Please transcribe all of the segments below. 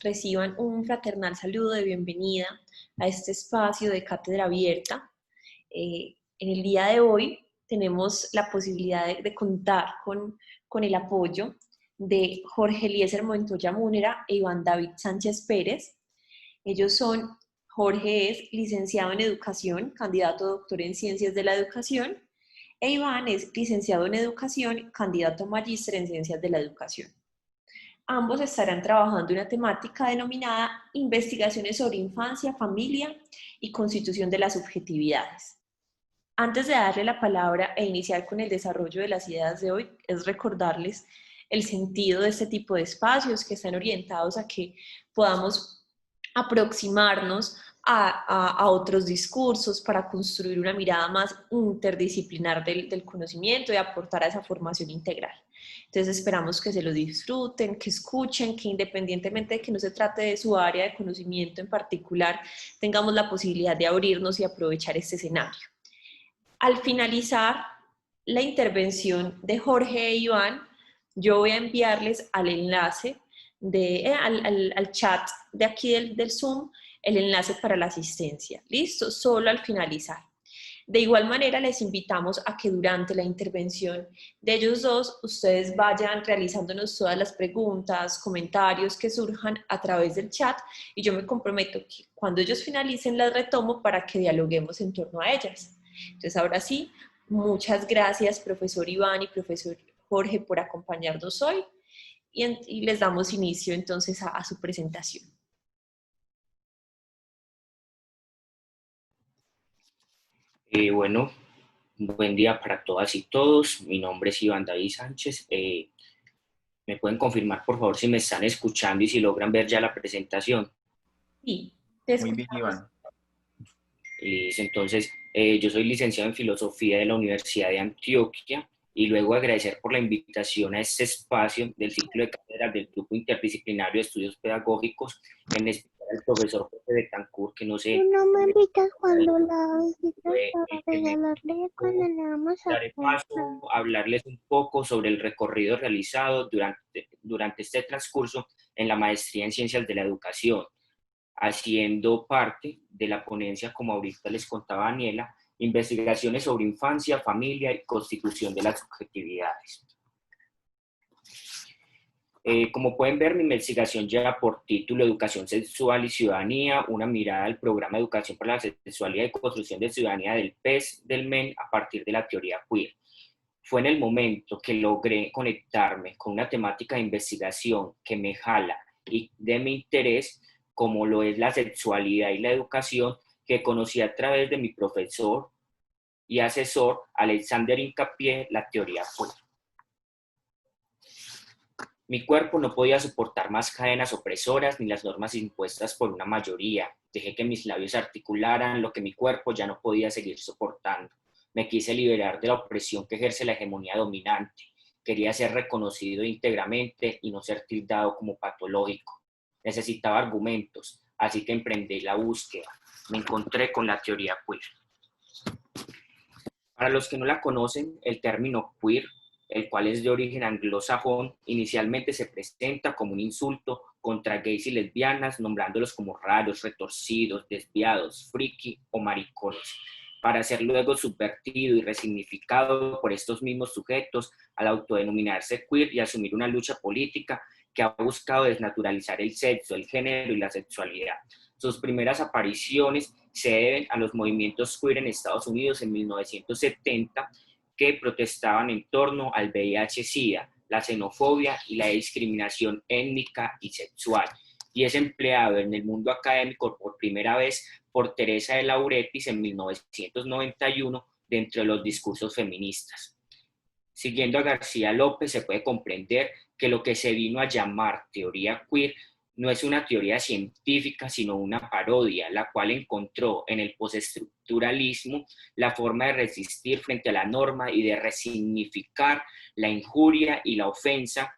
reciban un fraternal saludo de bienvenida a este espacio de Cátedra Abierta. En el día de hoy tenemos la posibilidad de contar con el apoyo de Jorge Eliezer Montoya Múnera e Iván David Sánchez Pérez. Jorge es licenciado en Educación, candidato a doctor en Ciencias de la Educación, e Iván es licenciado en Educación, candidato a magíster en Ciencias de la Educación. Ambos estarán trabajando en una temática denominada Investigaciones sobre Infancia, Familia y Constitución de las Subjetividades. Antes de darle la palabra e iniciar con el desarrollo de las ideas de hoy, es recordarles el sentido de este tipo de espacios que están orientados a que podamos aproximarnos a otros discursos para construir una mirada más interdisciplinar del conocimiento y aportar a esa formación integral. Entonces esperamos que se lo disfruten, que escuchen, que independientemente de que no se trate de su área de conocimiento en particular, tengamos la posibilidad de abrirnos y aprovechar este escenario. Al finalizar la intervención de Jorge e Iván, yo voy a enviarles al enlace, al chat de aquí del Zoom, el enlace para la asistencia. ¿Listo? Solo al finalizar. De igual manera, les invitamos a que durante la intervención de ellos dos, ustedes vayan realizándonos todas las preguntas, comentarios que surjan a través del chat, y yo me comprometo que cuando ellos finalicen las retomo para que dialoguemos en torno a ellas. Entonces, ahora sí, muchas gracias, profesor Iván y profesor Jorge, por acompañarnos hoy, y les damos inicio entonces a su presentación. Bueno, buen día para todas y todos. Mi nombre es Iván David Sánchez. ¿Me pueden confirmar, por favor, si me están escuchando y si logran ver ya la presentación? Sí, te Muy bien, Iván. Listo, entonces, yo soy licenciado en Filosofía de la Universidad de Antioquia, y luego agradecer por la invitación a este espacio del ciclo de cátedras del Grupo Interdisciplinario de Estudios Pedagógicos, en especial al profesor José Betancourt, que no sé... No me invitas cuando la visitas para regalarle cuando le vamos a daré paso a hablarles un poco sobre el recorrido realizado durante este transcurso en la maestría en Ciencias de la Educación, haciendo parte de la ponencia, como ahorita les contaba Daniela, Investigaciones sobre Infancia, Familia y Constitución de las Subjetividades. Como pueden ver, mi investigación lleva por título Educación Sexual y Ciudadanía, una mirada al programa de Educación para la Sexualidad y Construcción de Ciudadanía del PES del MEN a partir de la teoría queer. Fue en el momento que logré conectarme con una temática de investigación que me jala y de mi interés, como lo es la sexualidad y la educación, que conocí a través de mi profesor y asesor Alexander Hincapié, la teoría queer. Mi cuerpo no podía soportar más cadenas opresoras ni las normas impuestas por una mayoría. Dejé que mis labios articularan lo que mi cuerpo ya no podía seguir soportando. Me quise liberar de la opresión que ejerce la hegemonía dominante. Quería ser reconocido íntegramente y no ser tildado como patológico. Necesitaba argumentos, así que emprendí la búsqueda. Me encontré con la teoría queer. Para los que no la conocen, el término queer, el cual es de origen anglosajón, inicialmente se presenta como un insulto contra gays y lesbianas, nombrándolos como raros, retorcidos, desviados, friki o maricones, para ser luego subvertido y resignificado por estos mismos sujetos al autodenominarse queer y asumir una lucha política que ha buscado desnaturalizar el sexo, el género y la sexualidad. Sus primeras apariciones se deben a los movimientos queer en Estados Unidos en 1970, que protestaban en torno al VIH-Sida, la xenofobia y la discriminación étnica y sexual, y es empleado en el mundo académico por primera vez por Teresa de Lauretis en 1991 dentro de los discursos feministas. Siguiendo a García López, se puede comprender que lo que se vino a llamar teoría queer no es una teoría científica, sino una parodia, la cual encontró en el postestructuralismo la forma de resistir frente a la norma y de resignificar la injuria y la ofensa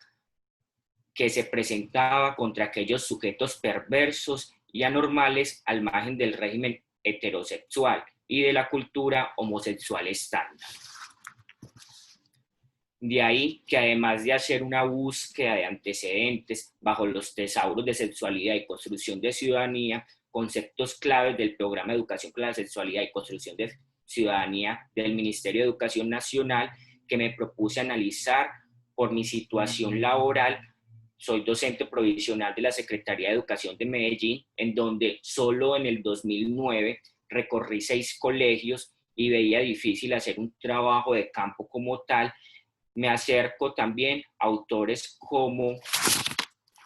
que se presentaba contra aquellos sujetos perversos y anormales al margen del régimen heterosexual y de la cultura homosexual estándar. De ahí que además de hacer una búsqueda de antecedentes bajo los tesauros de sexualidad y construcción de ciudadanía, conceptos claves del programa de educación para la sexualidad y construcción de ciudadanía del Ministerio de Educación Nacional, que me propuse analizar por mi situación laboral. Soy docente provisional de la Secretaría de Educación de Medellín, en donde solo en el 2009 recorrí 6 colegios y veía difícil hacer un trabajo de campo como tal. Me acerco también a autores como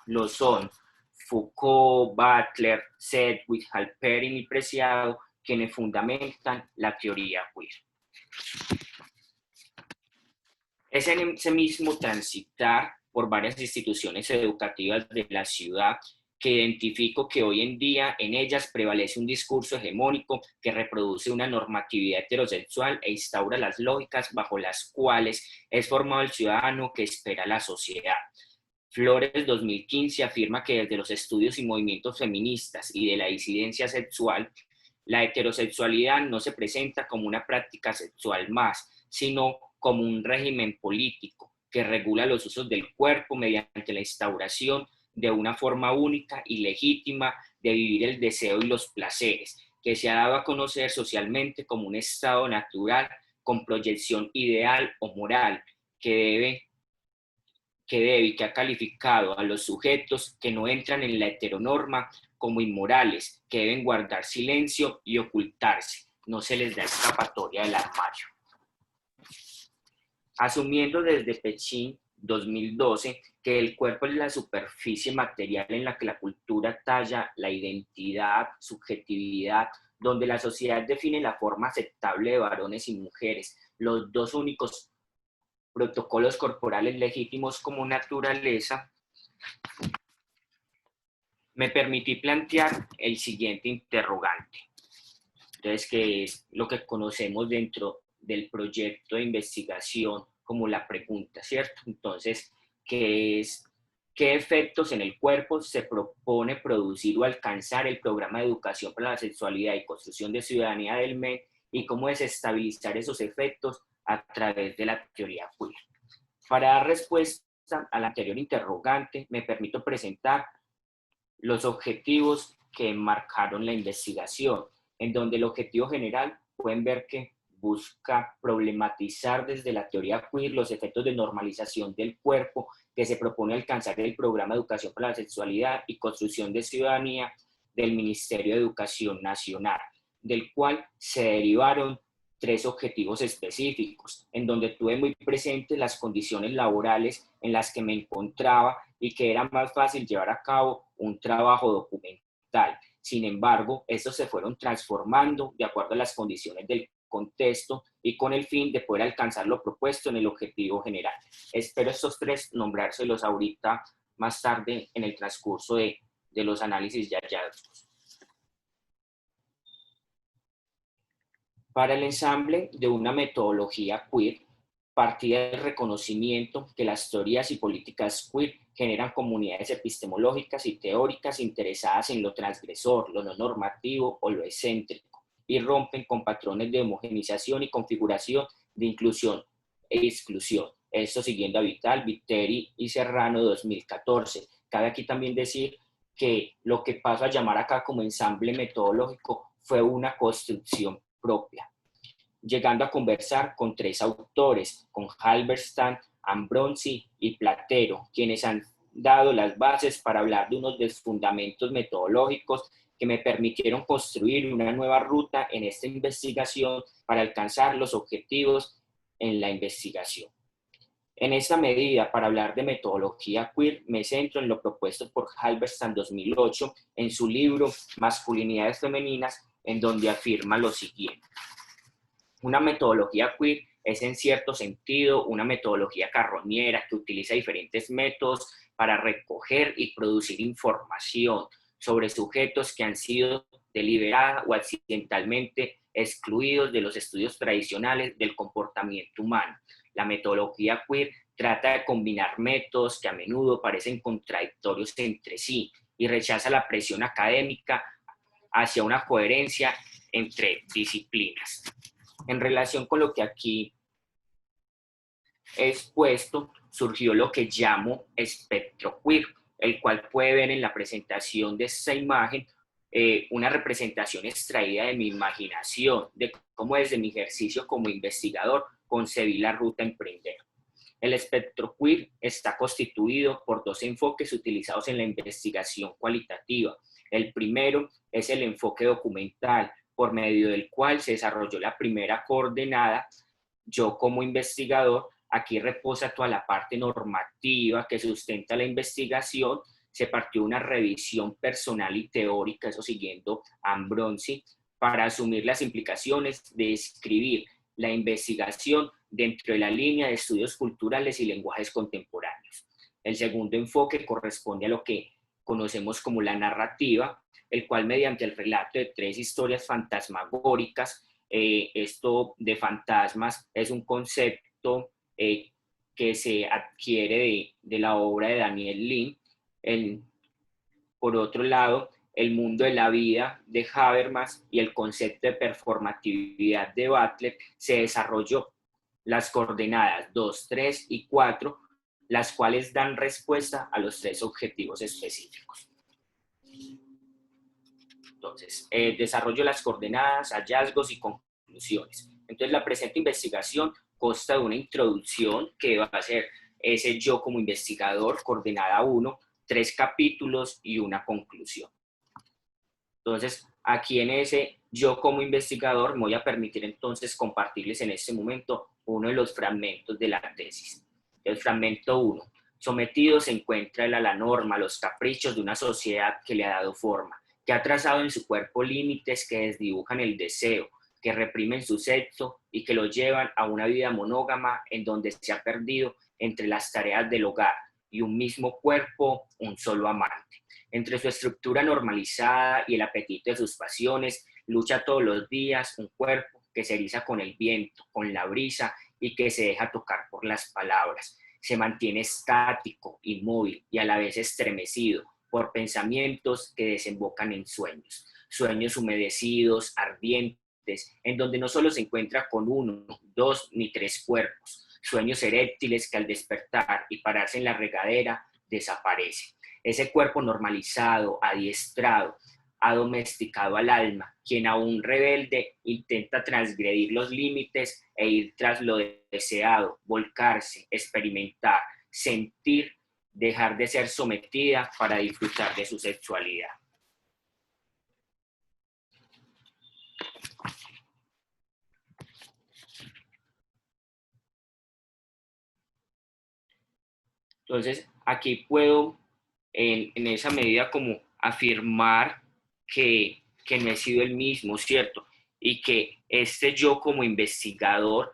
lo son Foucault, Butler, Sedgwick, Halperin y Preciado, quienes fundamentan la teoría queer. Es en ese mismo transitar por varias instituciones educativas de la ciudad que identifico que hoy en día en ellas prevalece un discurso hegemónico que reproduce una normatividad heterosexual e instaura las lógicas bajo las cuales es formado el ciudadano que espera la sociedad. Flores 2015 afirma que desde los estudios y movimientos feministas y de la disidencia sexual, la heterosexualidad no se presenta como una práctica sexual más, sino como un régimen político que regula los usos del cuerpo mediante la instauración de una forma única y legítima de vivir el deseo y los placeres, que se ha dado a conocer socialmente como un estado natural con proyección ideal o moral que ha calificado a los sujetos que no entran en la heteronorma como inmorales, que deben guardar silencio y ocultarse, no se les da escapatoria del armario. Asumiendo desde Pechín 2012 que el cuerpo es la superficie material en la que la cultura talla la identidad, subjetividad, donde la sociedad define la forma aceptable de varones y mujeres, los dos únicos protocolos corporales legítimos como naturaleza, me permití plantear el siguiente interrogante. Entonces, que es lo que conocemos dentro del proyecto de investigación como la pregunta, ¿cierto? Entonces, ¿qué efectos en el cuerpo se propone producir o alcanzar el programa de educación para la sexualidad y construcción de ciudadanía del MED y cómo desestabilizar esos efectos a través de la teoría queer? Para dar respuesta al anterior interrogante, me permito presentar los objetivos que marcaron la investigación, en donde el objetivo general pueden ver que busca problematizar desde la teoría queer los efectos de normalización del cuerpo que se propone alcanzar el programa de educación para la sexualidad y construcción de ciudadanía del Ministerio de Educación Nacional, del cual se derivaron 3 objetivos específicos, en donde tuve muy presentes las condiciones laborales en las que me encontraba y que era más fácil llevar a cabo un trabajo documental. Sin embargo, estos se fueron transformando de acuerdo a las condiciones del contexto y con el fin de poder alcanzar lo propuesto en el objetivo general. Espero estos 3 nombrárselos ahorita más tarde en el transcurso de los análisis ya hallazgos. Para el ensamble de una metodología queer, partía del reconocimiento que las teorías y políticas queer generan comunidades epistemológicas y teóricas interesadas en lo transgresor, lo no normativo o lo excéntrico, y rompen con patrones de homogenización y configuración de inclusión e exclusión. Esto siguiendo a Vital, Viteri y Serrano 2014. Cabe aquí también decir que lo que paso a llamar acá como ensamble metodológico fue una construcción propia, llegando a conversar con 3 autores, con Halberstam, Ambronsi y Platero, quienes han dado las bases para hablar de unos fundamentos metodológicos que me permitieron construir una nueva ruta en esta investigación para alcanzar los objetivos en la investigación. En esta medida, para hablar de metodología queer, me centro en lo propuesto por Halberstam 2008 en su libro Masculinidades Femeninas, en donde afirma lo siguiente. Una metodología queer es en cierto sentido una metodología carroñera que utiliza diferentes métodos para recoger y producir información sobre sujetos que han sido deliberada o accidentalmente excluidos de los estudios tradicionales del comportamiento humano. La metodología queer trata de combinar métodos que a menudo parecen contradictorios entre sí y rechaza la presión académica hacia una coherencia entre disciplinas. En relación con lo que aquí expuesto surgió lo que llamo espectro queer, el cual puede ver en la presentación de esta imagen una representación extraída de mi imaginación, de cómo desde mi ejercicio como investigador concebí la ruta a emprender. El espectro queer está constituido por dos enfoques utilizados en la investigación cualitativa. El primero es el enfoque documental, por medio del cual se desarrolló la primera coordenada. Yo como investigador, aquí reposa toda la parte normativa que sustenta la investigación. Se partió una revisión personal y teórica, eso siguiendo Ambronsi, para asumir las implicaciones de escribir la investigación dentro de la línea de estudios culturales y lenguajes contemporáneos. El segundo enfoque corresponde a lo que conocemos como la narrativa, el cual mediante el relato de tres historias fantasmagóricas, esto de fantasmas es un concepto que se adquiere de la obra de Daniel Lin. Por otro lado, el mundo de la vida de Habermas y el concepto de performatividad de Butler se desarrolló. Las coordenadas 2, 3 y 4, las cuales dan respuesta a los tres objetivos específicos. Entonces, desarrollo las coordenadas, hallazgos y conclusiones. Entonces, la presente investigación consta de una introducción que va a ser ese yo como investigador, coordenada 1, 3 capítulos y una conclusión. Entonces, aquí en ese yo como investigador me voy a permitir entonces compartirles en este momento uno de los fragmentos de la tesis. El fragmento 1. Sometido se encuentra él a la norma, a los caprichos de una sociedad que le ha dado forma, que ha trazado en su cuerpo límites que desdibujan el deseo, que reprimen su sexo y que lo llevan a una vida monógama en donde se ha perdido entre las tareas del hogar y un mismo cuerpo, un solo amante. Entre su estructura normalizada y el apetito de sus pasiones, lucha todos los días un cuerpo que se eriza con el viento, con la brisa y que se deja tocar por las palabras. Se mantiene estático, inmóvil y a la vez estremecido por pensamientos que desembocan en sueños. Sueños humedecidos, ardientes, en donde no solo se encuentra con 1, 2 ni 3 cuerpos. Sueños eréctiles que al despertar y pararse en la regadera desaparecen. Ese cuerpo normalizado, adiestrado, ha domesticado al alma, quien aún rebelde intenta transgredir los límites e ir tras lo deseado, volcarse, experimentar, sentir, dejar de ser sometida para disfrutar de su sexualidad. Entonces, aquí puedo, en esa medida, como afirmar que no he sido el mismo, ¿cierto? Y que este yo como investigador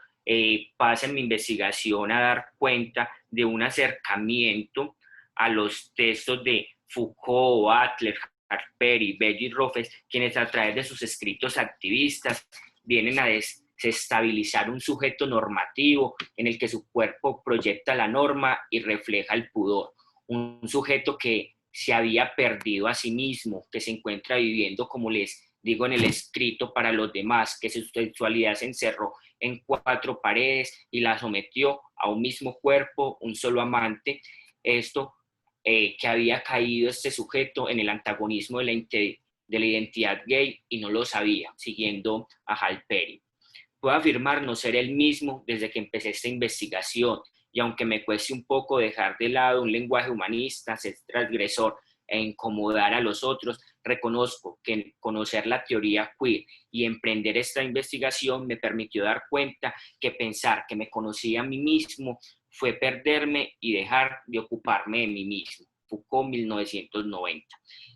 pasa en mi investigación a dar cuenta de un acercamiento a los textos de Foucault, Butler, Harperi, Bello y Roffes, quienes a través de sus escritos activistas vienen a desestabilizar un sujeto normativo en el que su cuerpo proyecta la norma y refleja el pudor. Un sujeto que se había perdido a sí mismo, que se encuentra viviendo, como les digo, en el escrito para los demás, que su sexualidad se encerró en 4 paredes y la sometió a un mismo cuerpo, un solo amante. Esto que había caído este sujeto en el antagonismo de la identidad gay y no lo sabía, siguiendo a Hal Perry. Puedo afirmar no ser el mismo desde que empecé esta investigación, y aunque me cueste un poco dejar de lado un lenguaje humanista, ser transgresor e incomodar a los otros, reconozco que conocer la teoría queer y emprender esta investigación me permitió dar cuenta que pensar que me conocía a mí mismo fue perderme y dejar de ocuparme de mí mismo. Foucault, 1990.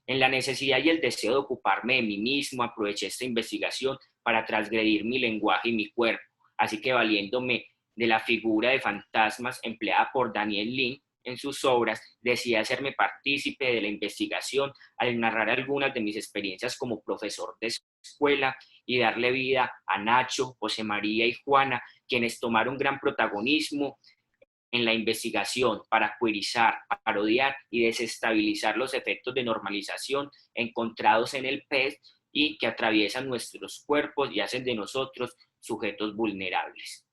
En la necesidad y el deseo de ocuparme de mí mismo, aproveché esta investigación para transgredir mi lenguaje y mi cuerpo, así que valiéndome de la figura de fantasmas empleada por Daniel Lin en sus obras, decidí hacerme partícipe de la investigación al narrar algunas de mis experiencias como profesor de escuela y darle vida a Nacho, José María y Juana, quienes tomaron gran protagonismo en la investigación para queerizar, parodiar y desestabilizar los efectos de normalización encontrados en el PES y que atraviesan nuestros cuerpos y hacen de nosotros sujetos vulnerables.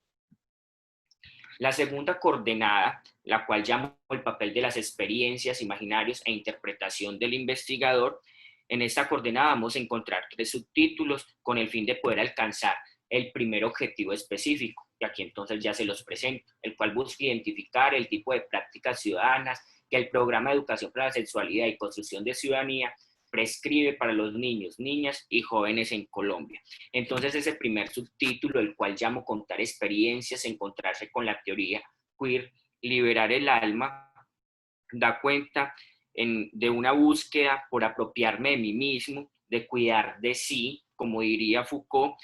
La segunda coordenada, la cual llamo el papel de las experiencias, imaginarios e interpretación del investigador, en esta coordenada vamos a encontrar 3 subtítulos con el fin de poder alcanzar el primer objetivo específico, que aquí entonces ya se los presento, el cual busca identificar el tipo de prácticas ciudadanas que el programa de educación para la sexualidad y construcción de ciudadanía prescribe para los niños, niñas y jóvenes en Colombia. Entonces ese primer subtítulo, el cual llamo contar experiencias, encontrarse con la teoría queer, liberar el alma, da cuenta de una búsqueda por apropiarme de mí mismo, de cuidar de sí, como diría Foucault,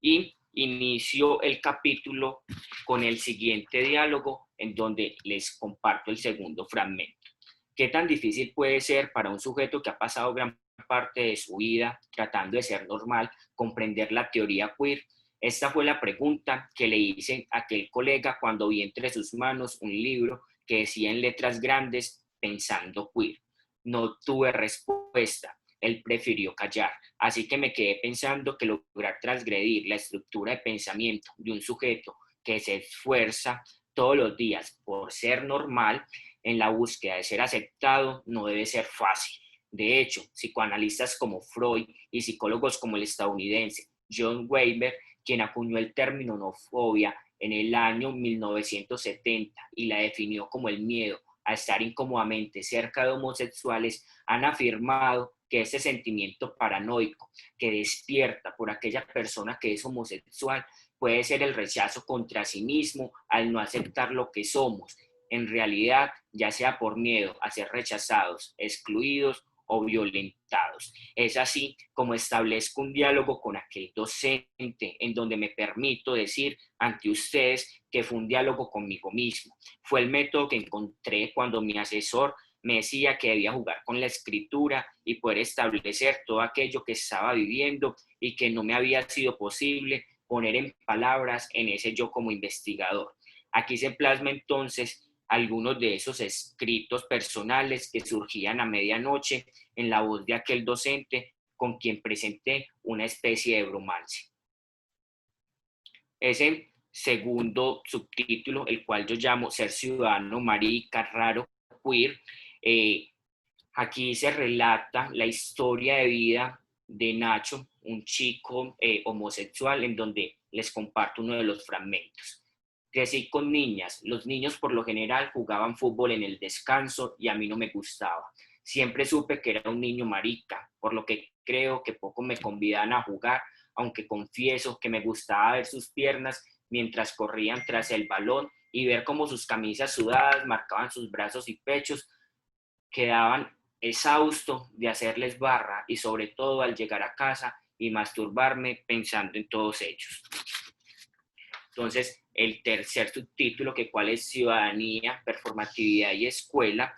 y inicio el capítulo con el siguiente diálogo en donde les comparto el segundo fragmento. ¿Qué tan difícil puede ser para un sujeto que ha pasado gran parte de su vida tratando de ser normal comprender la teoría queer? Esta fue la pregunta que le hice a aquel colega cuando vi entre sus manos un libro que decía en letras grandes, pensando queer. No tuve respuesta. Él prefirió callar. Así que me quedé pensando que lograr transgredir la estructura de pensamiento de un sujeto que se esfuerza todos los días por ser normal en la búsqueda de ser aceptado no debe ser fácil. De hecho, psicoanalistas como Freud y psicólogos como el estadounidense John Weber, quien acuñó el término nofobia en el año 1970 y la definió como el miedo a estar incómodamente cerca de homosexuales, han afirmado que ese sentimiento paranoico que despierta por aquella persona que es homosexual puede ser el rechazo contra sí mismo al no aceptar lo que somos, en realidad, ya sea por miedo a ser rechazados, excluidos o violentados. Es así como establezco un diálogo con aquel docente en donde me permito decir ante ustedes que fue un diálogo conmigo mismo. Fue el método que encontré cuando mi asesor me decía que debía jugar con la escritura y poder establecer todo aquello que estaba viviendo y que no me había sido posible poner en palabras en ese yo como investigador. Aquí se plasma entonces algunos de esos escritos personales que surgían a medianoche en la voz de aquel docente con quien presenté una especie de bromance. Ese segundo subtítulo, el cual yo llamo Ser ciudadano, marica, raro, queer, aquí se relata la historia de vida de Nacho, un chico homosexual, en donde les comparto uno de los fragmentos. Crecí con niñas. Los niños por lo general jugaban fútbol en el descanso y a mí no me gustaba. Siempre supe que era un niño marica, por lo que creo que poco me convidaban a jugar, aunque confieso que me gustaba ver sus piernas mientras corrían tras el balón y ver cómo sus camisas sudadas marcaban sus brazos y pechos. Quedaban exhausto de hacerles barra y sobre todo al llegar a casa y masturbarme pensando en todos ellos. Entonces, el tercer subtítulo, que cuál es ciudadanía, performatividad y escuela,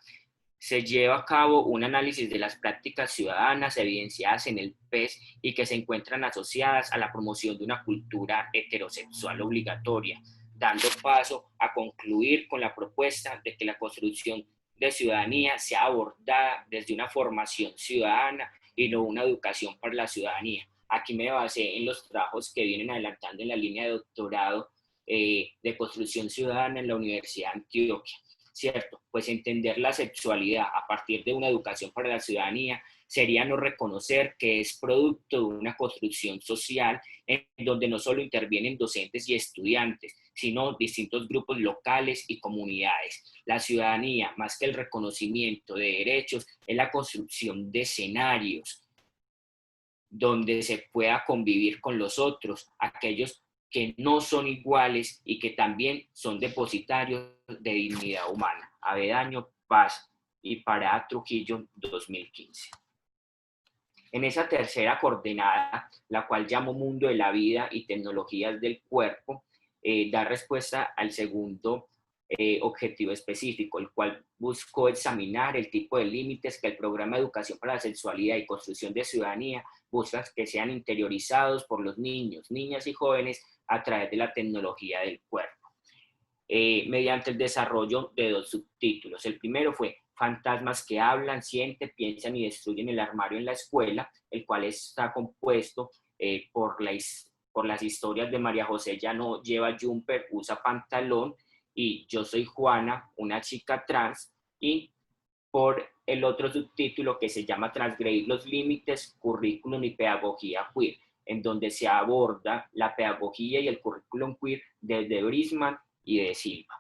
se lleva a cabo un análisis de las prácticas ciudadanas evidenciadas en el PES y que se encuentran asociadas a la promoción de una cultura heterosexual obligatoria, dando paso a concluir con la propuesta de que la construcción de ciudadanía sea abordada desde una formación ciudadana y no una educación para la ciudadanía. Aquí me basé en los trabajos que vienen adelantando en la línea de doctorado de construcción ciudadana en la Universidad de Antioquia. ¿Cierto? Pues entender la sexualidad a partir de una educación para la ciudadanía sería no reconocer que es producto de una construcción social en donde no solo intervienen docentes y estudiantes, sino distintos grupos locales y comunidades. La ciudadanía, más que el reconocimiento de derechos, es la construcción de escenarios donde se pueda convivir con los otros, aquellos que no son iguales y que también son depositarios de dignidad humana. Avedaño, Paz y Pará, Trujillo, 2015. En esa tercera coordenada, la cual llamo Mundo de la Vida y Tecnologías del Cuerpo, da respuesta al segundo objetivo específico, el cual buscó examinar el tipo de límites que el programa de educación para la sexualidad y construcción de ciudadanía busca que sean interiorizados por los niños, niñas y jóvenes a través de la tecnología del cuerpo, mediante el desarrollo de 2 subtítulos. El primero fue Fantasmas que hablan, sienten, piensan y destruyen el armario en la escuela, el cual está compuesto por las historias de María José ya no lleva jumper, usa pantalón, y Yo soy Juana, una chica trans, y por el otro subtítulo que se llama Transgredir los límites, currículum y pedagogía queer, en donde se aborda la pedagogía y el currículum queer desde Brisman y de Silva.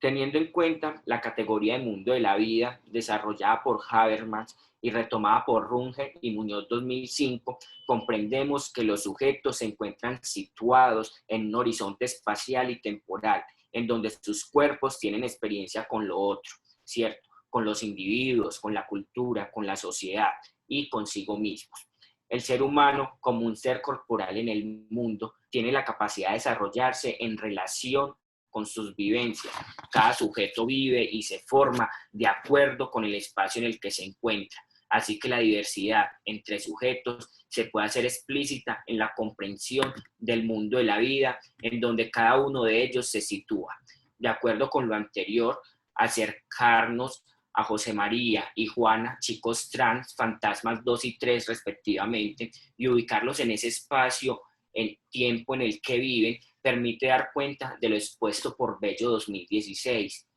Teniendo en cuenta la categoría de mundo de la vida desarrollada por Habermas y retomada por Runge y Muñoz 2005, comprendemos que los sujetos se encuentran situados en un horizonte espacial y temporal, en donde sus cuerpos tienen experiencia con lo otro, ¿cierto? Con los individuos, con la cultura, con la sociedad y consigo mismos. El ser humano, como un ser corporal en el mundo, tiene la capacidad de desarrollarse en relación con sus vivencias. Cada sujeto vive y se forma de acuerdo con el espacio en el que se encuentra. Así que la diversidad entre sujetos se puede hacer explícita en la comprensión del mundo de la vida, en donde cada uno de ellos se sitúa. De acuerdo con lo anterior, acercarnos a José María y Juana, chicos trans, fantasmas 2 y 3 respectivamente, y ubicarlos en ese espacio, el tiempo en el que viven, permite dar cuenta de lo expuesto por Bello 2016,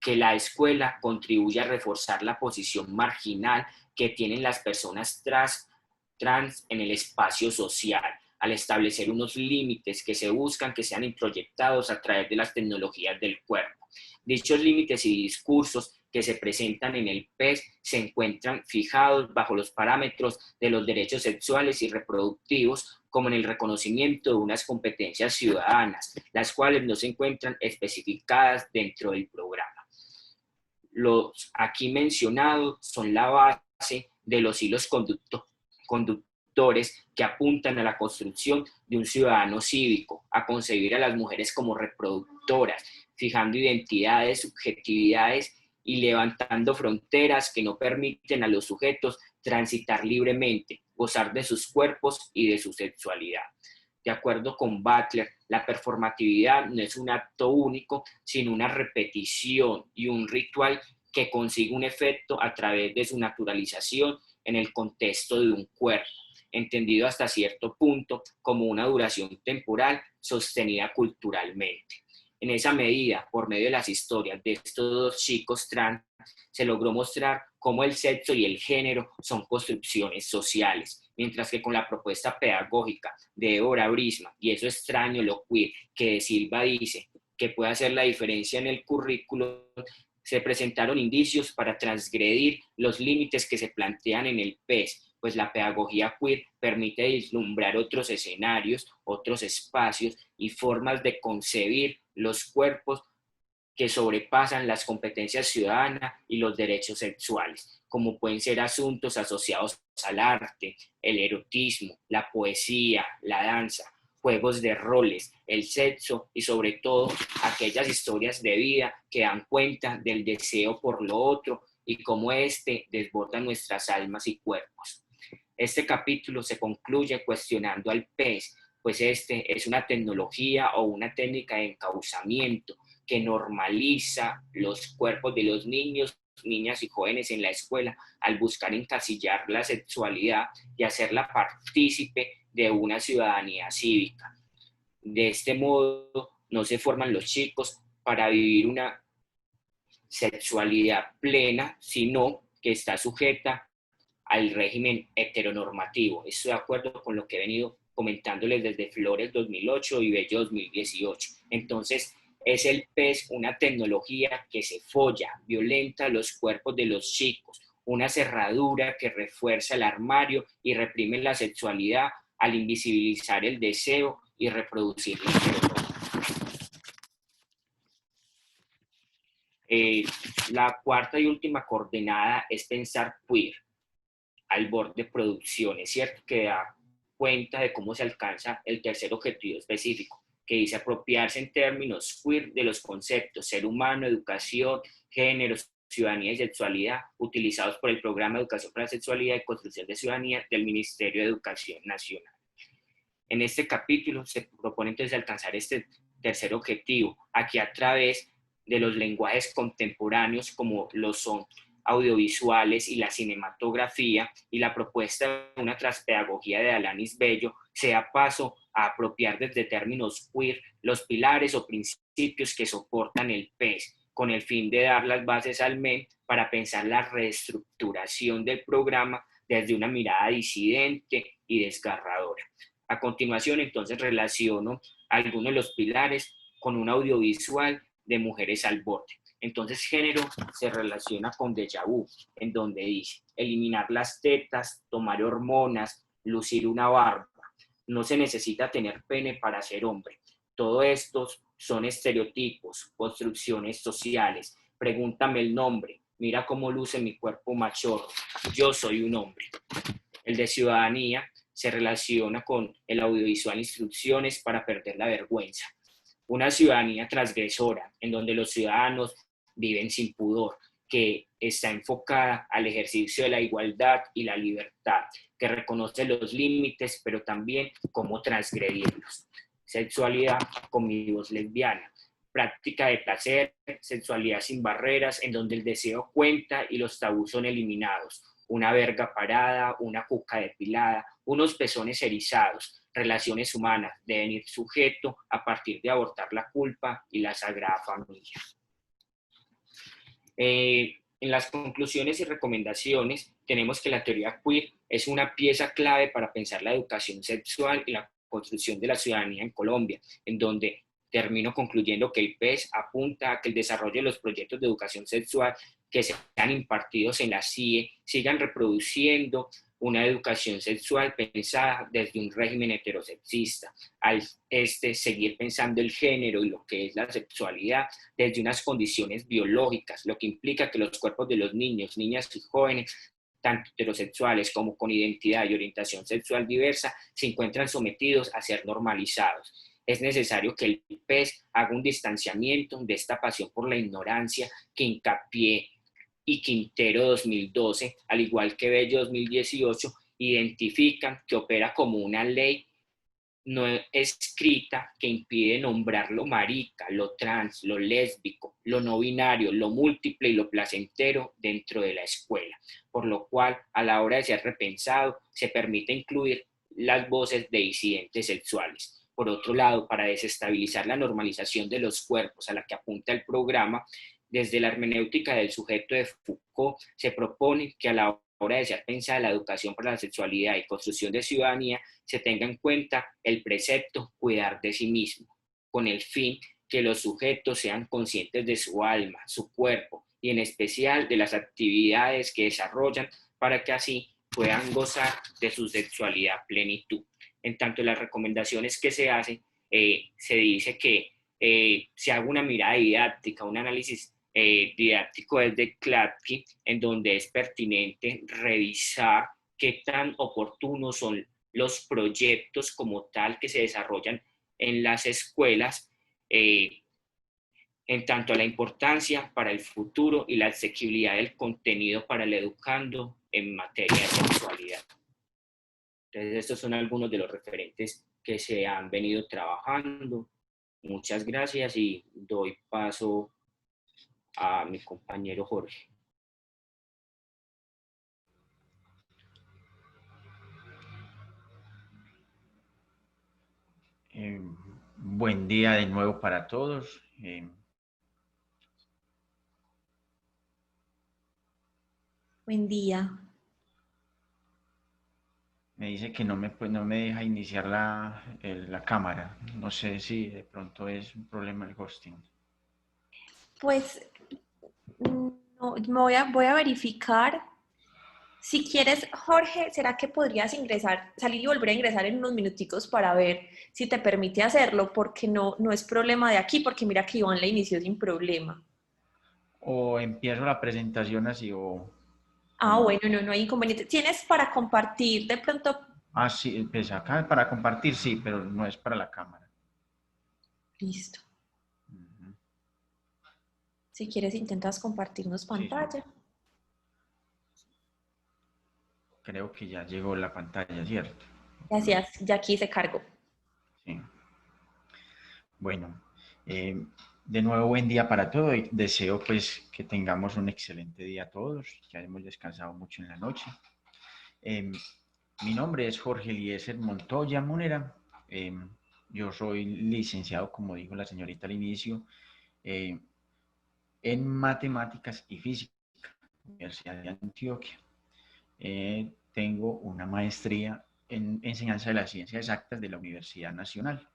que la escuela contribuye a reforzar la posición marginal que tienen las personas trans en el espacio social, al establecer unos límites que se buscan que sean introyectados a través de las tecnologías del cuerpo. Dichos límites y discursos que se presentan en el PES se encuentran fijados bajo los parámetros de los derechos sexuales y reproductos, como en el reconocimiento de unas competencias ciudadanas, las cuales no se encuentran especificadas dentro del programa. Los aquí mencionados son la base de los hilos conductores que apuntan a la construcción de un ciudadano cívico, a concebir a las mujeres como reproductoras, fijando identidades, subjetividades y levantando fronteras que no permiten a los sujetos transitar libremente, gozar de sus cuerpos y de su sexualidad. De acuerdo con Butler, la performatividad no es un acto único, sino una repetición y un ritual que consigue un efecto a través de su naturalización en el contexto de un cuerpo, entendido hasta cierto punto como una duración temporal sostenida culturalmente. En esa medida, por medio de las historias de estos dos chicos trans, se logró mostrar cómo el sexo y el género son construcciones sociales, mientras que con la propuesta pedagógica de Débora Brisman, y eso extraño lo queer, que de Silva dice que puede hacer la diferencia en el currículo, se presentaron indicios para transgredir los límites que se plantean en el PES, pues la pedagogía queer permite vislumbrar otros escenarios, otros espacios y formas de concebir los cuerpos que sobrepasan las competencias ciudadanas y los derechos sexuales, como pueden ser asuntos asociados al arte, el erotismo, la poesía, la danza, juegos de roles, el sexo y sobre todo aquellas historias de vida que dan cuenta del deseo por lo otro y cómo éste desborda nuestras almas y cuerpos. Este capítulo se concluye cuestionando al PES, pues este es una tecnología o una técnica de encauzamiento que normaliza los cuerpos de los niños, niñas y jóvenes en la escuela al buscar encasillar la sexualidad y hacerla partícipe de una ciudadanía cívica. De este modo, no se forman los chicos para vivir una sexualidad plena, sino que está sujeta al régimen heteronormativo. Estoy de acuerdo con lo que he venido comentándoles desde Flores 2008 y Bello 2018. Entonces, es el PES una tecnología que se folla, violenta los cuerpos de los chicos, una cerradura que refuerza el armario y reprime la sexualidad al invisibilizar el deseo y reproducir la la cuarta y última coordenada es pensar queer al borde de producción, es cierto que da cuenta de cómo se alcanza el tercer objetivo específico, que dice apropiarse en términos queer de los conceptos ser humano, educación, género, ciudadanía y sexualidad, utilizados por el Programa de Educación para la Sexualidad y Construcción de Ciudadanía del Ministerio de Educación Nacional. En este capítulo se propone entonces alcanzar este tercer objetivo, aquí a través de los lenguajes contemporáneos como lo son audiovisuales y la cinematografía, y la propuesta de una transpedagogía de Alanis Bello se da paso a apropiar desde términos queer los pilares o principios que soportan el PES, con el fin de dar las bases al MEN para pensar la reestructuración del programa desde una mirada disidente y desgarradora. A continuación, entonces, relaciono algunos de los pilares con un audiovisual de Mujeres al Borde. Entonces, género se relaciona con déjà vu, en donde dice, eliminar las tetas, tomar hormonas, lucir una barba. No se necesita tener pene para ser hombre. Todo esto son estereotipos, construcciones sociales. Pregúntame el nombre, mira cómo luce mi cuerpo machorro. Yo soy un hombre. El de ciudadanía se relaciona con el audiovisual Instrucciones para perder la vergüenza. Una ciudadanía transgresora, en donde los ciudadanos viven sin pudor, que está enfocada al ejercicio de la igualdad y la libertad, que reconoce los límites, pero también cómo transgredirlos. Sexualidad con mi voz lesbiana, práctica de placer, sexualidad sin barreras, en donde el deseo cuenta y los tabús son eliminados. Una verga parada, una cuca depilada, unos pezones erizados, relaciones humanas, devenir sujeto a partir de abortar la culpa y la sagrada familia. En las conclusiones y recomendaciones tenemos que la teoría queer es una pieza clave para pensar la educación sexual y la construcción de la ciudadanía en Colombia, en donde termino concluyendo que el PES apunta a que el desarrollo de los proyectos de educación sexual que sean impartidos en la CIE sigan reproduciendo una educación sexual pensada desde un régimen heterosexista, al seguir pensando el género y lo que es la sexualidad desde unas condiciones biológicas, lo que implica que los cuerpos de los niños, niñas y jóvenes, tanto heterosexuales como con identidad y orientación sexual diversa, se encuentran sometidos a ser normalizados. Es necesario que el PES haga un distanciamiento de esta pasión por la ignorancia que Hincapié y Quintero 2012, al igual que Bello 2018, identifican que opera como una ley no escrita que impide nombrar lo marica, lo trans, lo lésbico, lo no binario, lo múltiple y lo placentero dentro de la escuela, por lo cual a la hora de ser repensado se permite incluir las voces de disidentes sexuales. Por otro lado, para desestabilizar la normalización de los cuerpos a la que apunta el programa, desde la hermenéutica del sujeto de Foucault se propone que a la hora de ser pensada la educación para la sexualidad y construcción de ciudadanía se tenga en cuenta el precepto cuidar de sí mismo, con el fin que los sujetos sean conscientes de su alma, su cuerpo y en especial de las actividades que desarrollan para que así puedan gozar de su sexualidad plenitud. En tanto, las recomendaciones que se hacen, se dice que se haga una mirada didáctica, un análisis didáctico desde Klatsky, en donde es pertinente revisar qué tan oportunos son los proyectos como tal que se desarrollan en las escuelas, en tanto a la importancia para el futuro y la asequibilidad del contenido para el educando en materia de sexualidad. Entonces, estos son algunos de los referentes que se han venido trabajando. Muchas gracias y doy paso a mi compañero Jorge. Buen día de nuevo para todos. Buen día. Me dice que no me deja iniciar la cámara. No sé si de pronto es un problema el hosting. Pues no, voy a verificar. Si quieres, Jorge, ¿será que podrías ingresar, salir y volver a ingresar en unos minuticos para ver si te permite hacerlo? Porque no es problema de aquí, porque mira que Iván la inició sin problema. O empiezo la presentación así o Ah, no. bueno, no hay inconveniente. ¿Tienes para compartir de pronto? Ah, sí, pues acá para compartir sí, pero no es para la cámara. Listo. Si quieres, intentas compartirnos pantalla. Sí. Creo que ya llegó la pantalla, ¿cierto? Gracias, ya aquí se cargó. Sí. Bueno, de nuevo buen día para todos y deseo pues que tengamos un excelente día todos, ya hemos descansado mucho en la noche. Mi nombre es Jorge Eliezer Montoya Munera, yo soy licenciado, como dijo la señorita al inicio, en matemáticas y física, Universidad de Antioquia. Tengo una maestría en enseñanza de las ciencias exactas de la Universidad Nacional.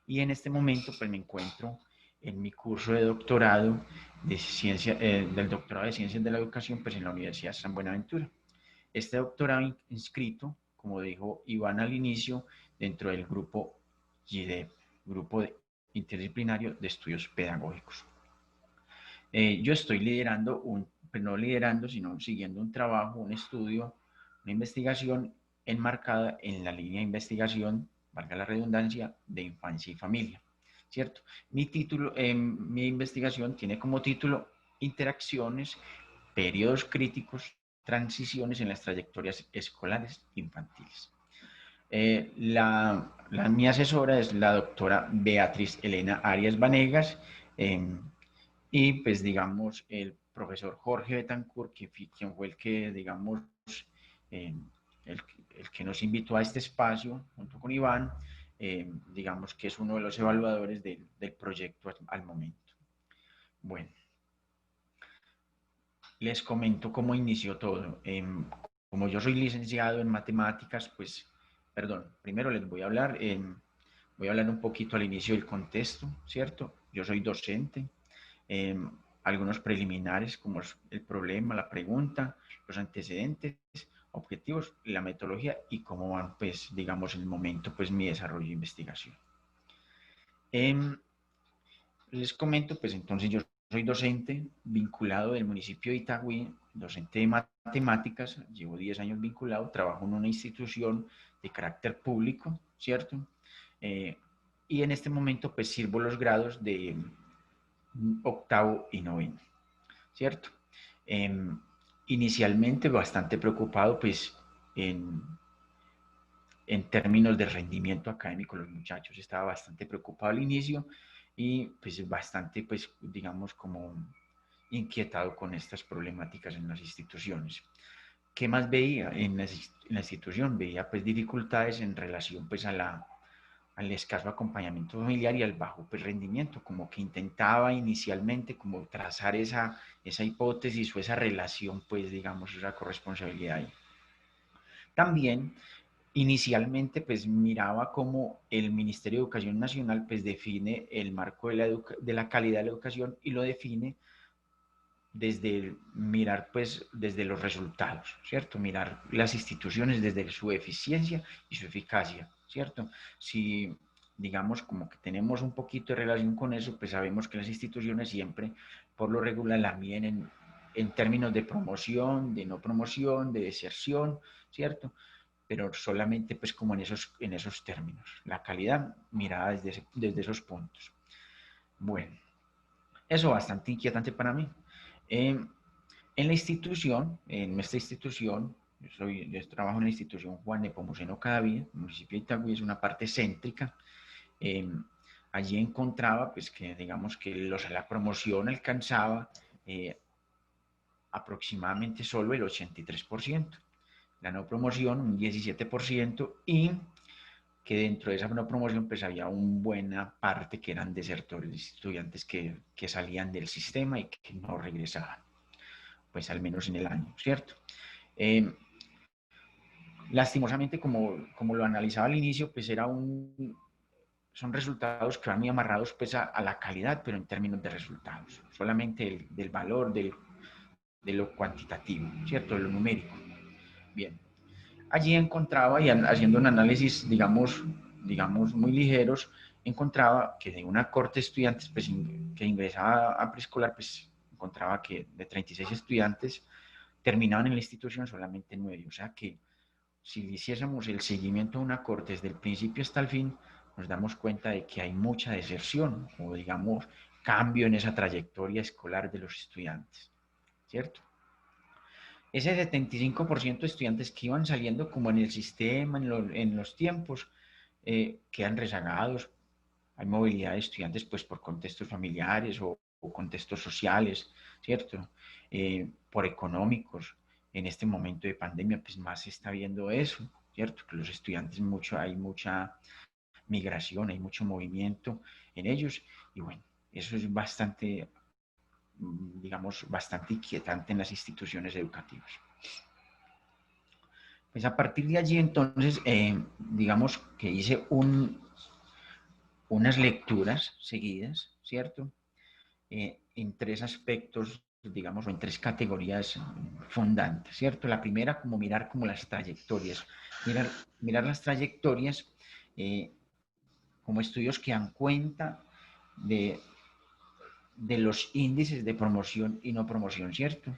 Y en este momento pues me encuentro en mi curso de doctorado de del doctorado de Ciencias de la Educación pues en la Universidad San Buenaventura. Este doctorado inscrito, como dijo Iván al inicio, dentro del grupo GIDEP, Grupo Interdisciplinario de Estudios Pedagógicos. Yo estoy liderando, pues no liderando, sino siguiendo un trabajo, un estudio, una investigación enmarcada en la línea de investigación, valga la redundancia, de infancia y familia, ¿cierto? Mi título, mi investigación tiene como título Interacciones, periodos críticos, transiciones en las trayectorias escolares infantiles. Mi asesora es la doctora Beatriz Elena Arias Vanegas, y pues digamos el profesor Jorge Betancourt, quien fue el que digamos eh, el, el, que nos invitó a este espacio junto con Iván, digamos que es uno de los evaluadores del proyecto al momento. Bueno, les comento cómo inició todo. Como yo soy licenciado en matemáticas, pues, perdón, primero les voy a hablar un poquito al inicio del contexto, ¿cierto? Yo soy docente. Algunos preliminares como el problema, la pregunta, los antecedentes, objetivos, la metodología y cómo van, pues, digamos, en el momento, pues, mi desarrollo de investigación. Les comento, pues, entonces yo soy docente vinculado del municipio de Itagüí, docente de matemáticas, llevo 10 años vinculado, trabajo en una institución de carácter público, ¿cierto? Y en este momento, pues, sirvo los grados de octavo y noveno, ¿cierto? Inicialmente bastante preocupado, pues, en términos de rendimiento académico, los muchachos, estaba bastante preocupado al inicio y pues bastante, pues, digamos, como inquietado con estas problemáticas en las instituciones. ¿Qué más veía en la institución? Veía pues dificultades en relación pues al escaso acompañamiento familiar y al bajo pues, rendimiento, como que intentaba inicialmente como trazar esa hipótesis o esa relación, pues digamos, esa corresponsabilidad ahí. También inicialmente pues miraba cómo el Ministerio de Educación Nacional pues define el marco de la calidad de la educación y lo define desde mirar pues desde los resultados, ¿cierto? Mirar las instituciones desde su eficiencia y su eficacia, ¿cierto? Si digamos como que tenemos un poquito de relación con eso, pues sabemos que las instituciones siempre por lo regular la miden en términos de promoción, de no promoción, de deserción, ¿cierto? Pero solamente pues como en esos términos, la calidad mirada desde esos puntos. Bueno, eso bastante inquietante para mí. En la institución, en nuestra institución, yo trabajo en la institución Juan Nepomuceno Cadavid, el municipio de Itagüí, es una parte céntrica. Allí encontraba, pues, que digamos que la promoción alcanzaba aproximadamente solo el 83%, la no promoción un 17% y que dentro de esa no promoción pues había una buena parte que eran desertores, estudiantes que salían del sistema y que no regresaban, pues al menos en el año, ¿cierto? Lastimosamente, como lo analizaba al inicio, pues son resultados que van muy amarrados pues a la calidad, pero en términos de resultados, solamente del valor, de lo cuantitativo, ¿cierto? De lo numérico. Bien, allí encontraba, y haciendo un análisis, digamos muy ligeros, encontraba que de una corte de estudiantes pues, que ingresaba a preescolar, pues encontraba que de 36 estudiantes terminaban en la institución solamente 9, o sea que si hiciésemos el seguimiento de una corte desde el principio hasta el fin, nos damos cuenta de que hay mucha deserción o digamos cambio en esa trayectoria escolar de los estudiantes, ¿cierto? Ese 75% de estudiantes que iban saliendo como en el sistema, en los tiempos, quedan rezagados. Hay movilidad de estudiantes pues por contextos familiares o contextos sociales, ¿cierto? Por económicos. En este momento de pandemia pues más se está viendo eso, ¿cierto? Que los estudiantes hay mucha migración, hay mucho movimiento en ellos y bueno, eso es bastante, digamos, bastante inquietante en las instituciones educativas. Pues a partir de allí entonces, digamos que hice unas lecturas seguidas, ¿cierto? En tres aspectos, digamos, o en tres categorías fundantes, ¿cierto? La primera, como mirar como las trayectorias, mirar las trayectorias como estudios que dan cuenta de los índices de promoción y no promoción, ¿cierto?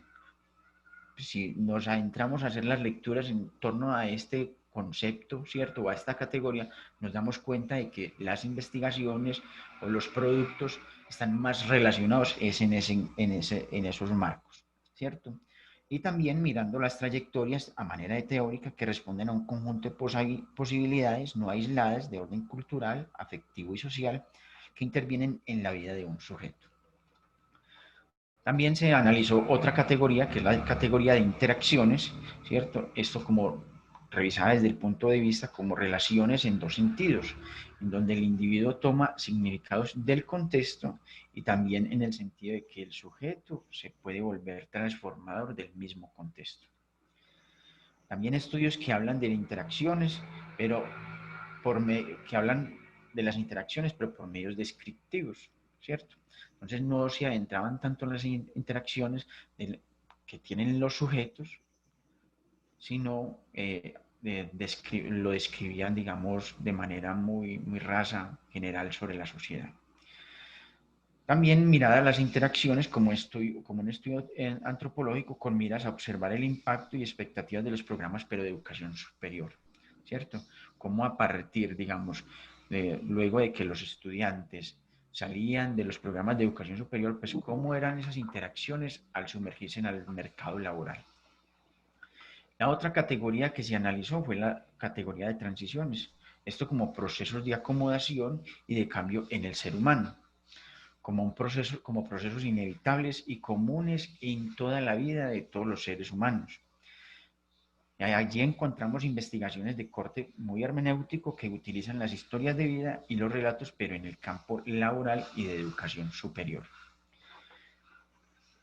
Si nos adentramos a hacer las lecturas en torno a este concepto, ¿cierto? O a esta categoría, nos damos cuenta de que las investigaciones o los productos están más relacionados en esos marcos, ¿cierto? Y también mirando las trayectorias a manera de teórica que responden a un conjunto de posibilidades no aisladas de orden cultural, afectivo y social que intervienen en la vida de un sujeto. También se analizó otra categoría, que es la categoría de interacciones, ¿cierto? Esto como revisada desde el punto de vista como relaciones en dos sentidos, en donde el individuo toma significados del contexto y también en el sentido de que el sujeto se puede volver transformador del mismo contexto. También estudios que hablan de interacciones, pero que hablan de las interacciones, pero por medios descriptivos, ¿cierto? Entonces no se adentraban tanto en las interacciones que tienen los sujetos, sino lo describían, digamos, de manera muy, muy rasa, general sobre la sociedad. También miradas las interacciones como un estudio antropológico con miras a observar el impacto y expectativas de los programas, pero de educación superior, ¿cierto? Cómo a partir, digamos, luego de que los estudiantes salían de los programas de educación superior, pues cómo eran esas interacciones al sumergirse en el mercado laboral. La otra categoría que se analizó fue la categoría de transiciones, esto como procesos de acomodación y de cambio en el ser humano, como procesos inevitables y comunes en toda la vida de todos los seres humanos. Allí encontramos investigaciones de corte muy hermenéutico que utilizan las historias de vida y los relatos, pero en el campo laboral y de educación superior.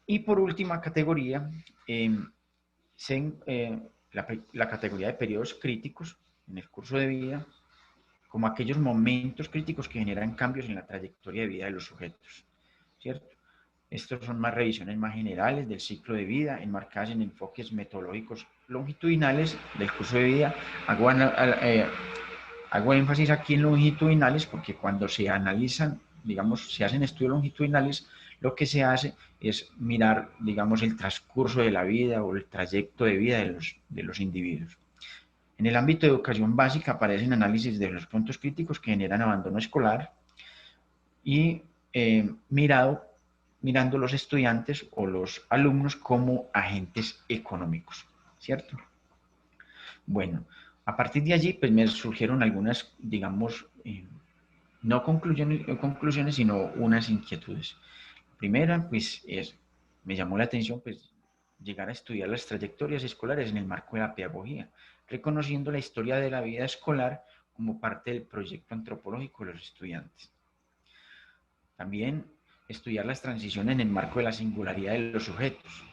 Y por última categoría, la categoría de periodos críticos en el curso de vida, como aquellos momentos críticos que generan cambios en la trayectoria de vida de los sujetos, ¿cierto? Estos son más revisiones más generales del ciclo de vida, enmarcadas en enfoques metodológicos longitudinales del curso de vida. Hago énfasis aquí en longitudinales porque cuando se analizan, digamos, se hacen estudios longitudinales, lo que se hace es mirar, digamos, el transcurso de la vida o el trayecto de vida de los individuos. En el ámbito de educación básica aparecen análisis de los puntos críticos que generan abandono escolar y mirando los estudiantes o los alumnos como agentes económicos, ¿cierto? Bueno, a partir de allí pues me surgieron algunas, digamos, no conclusiones, sino unas inquietudes. La primera, pues, me llamó la atención, pues, llegar a estudiar las trayectorias escolares en el marco de la pedagogía, reconociendo la historia de la vida escolar como parte del proyecto antropológico de los estudiantes. También estudiar las transiciones en el marco de la singularidad de los sujetos,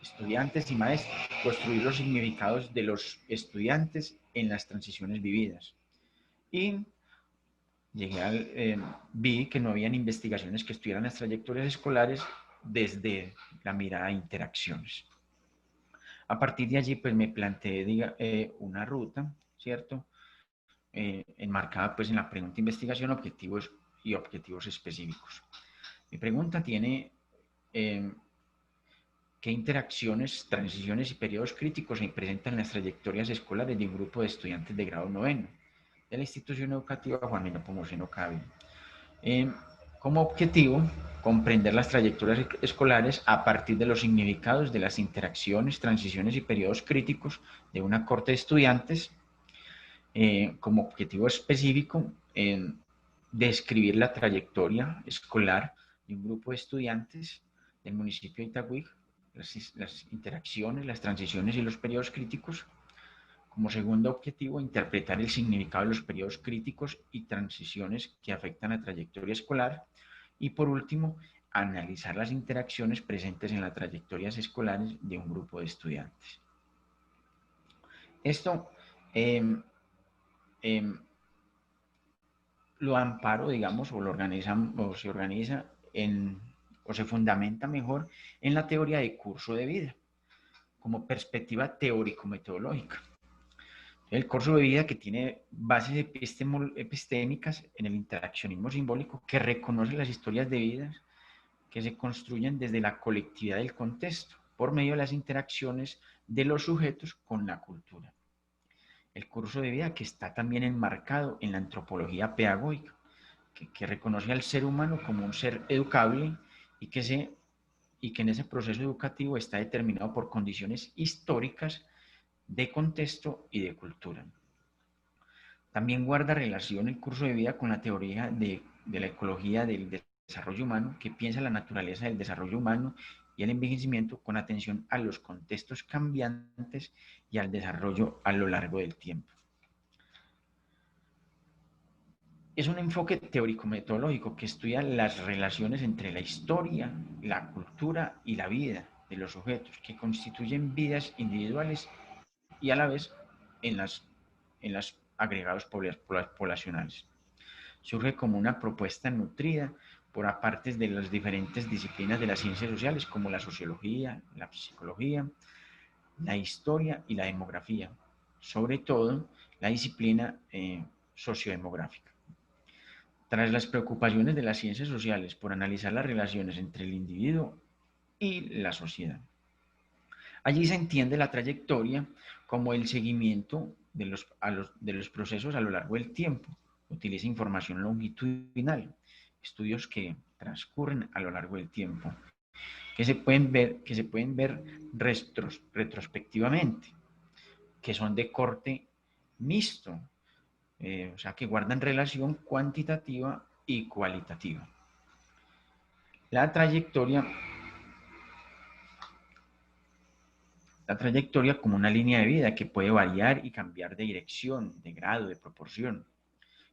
estudiantes y maestros, construir los significados de los estudiantes en las transiciones vividas. Y vi que no habían investigaciones que estudiaran las trayectorias escolares desde la mirada de interacciones. A partir de allí, pues me planteé una ruta, ¿cierto? Enmarcada pues en la pregunta investigación, objetivos y objetivos específicos. Mi pregunta tiene ¿qué interacciones, transiciones y periodos críticos se presentan en las trayectorias escolares de un grupo de estudiantes de grado noveno de la institución educativa Juan Nepomuceno Cávila? Como objetivo, comprender las trayectorias escolares a partir de los significados de las interacciones, transiciones y periodos críticos de una corte de estudiantes, como objetivo específico, describir la trayectoria escolar de un grupo de estudiantes del municipio de Itagüí, las interacciones, las transiciones y los periodos críticos, Como segundo objetivo, interpretar el significado de los periodos críticos y transiciones que afectan la trayectoria escolar. Y por último, analizar las interacciones presentes en las trayectorias escolares de un grupo de estudiantes. Esto lo amparo, digamos, o lo organizan, o se organiza o se fundamenta mejor en la teoría de curso de vida, como perspectiva teórico-metodológica. El curso de vida que tiene bases epistémicas en el interaccionismo simbólico, que reconoce las historias de vida que se construyen desde la colectividad del contexto, por medio de las interacciones de los sujetos con la cultura. El curso de vida que está también enmarcado en la antropología pedagógica, que reconoce al ser humano como un ser educable y que en ese proceso educativo está determinado por condiciones históricas de contexto y de cultura. También guarda relación el curso de vida con la teoría de la ecología del desarrollo humano, que piensa la naturaleza del desarrollo humano y el envejecimiento con atención a los contextos cambiantes y al desarrollo a lo largo del tiempo. Es un enfoque teórico-metodológico que estudia las relaciones entre la historia, la cultura y la vida de los sujetos, que constituyen vidas individuales y a la vez en las agregados poblacionales. Surge como una propuesta nutrida por apartes de las diferentes disciplinas de las ciencias sociales, como la sociología, la psicología, la historia y la demografía, sobre todo la disciplina sociodemográfica. Tras las preocupaciones de las ciencias sociales por analizar las relaciones entre el individuo y la sociedad. Allí se entiende la trayectoria como el seguimiento de los procesos a lo largo del tiempo. Utiliza información longitudinal, estudios que transcurren a lo largo del tiempo, que se pueden ver retrospectivamente, que son de corte mixto, o sea, que guardan relación cuantitativa y cualitativa. La trayectoria como una línea de vida que puede variar y cambiar de dirección, de grado, de proporción,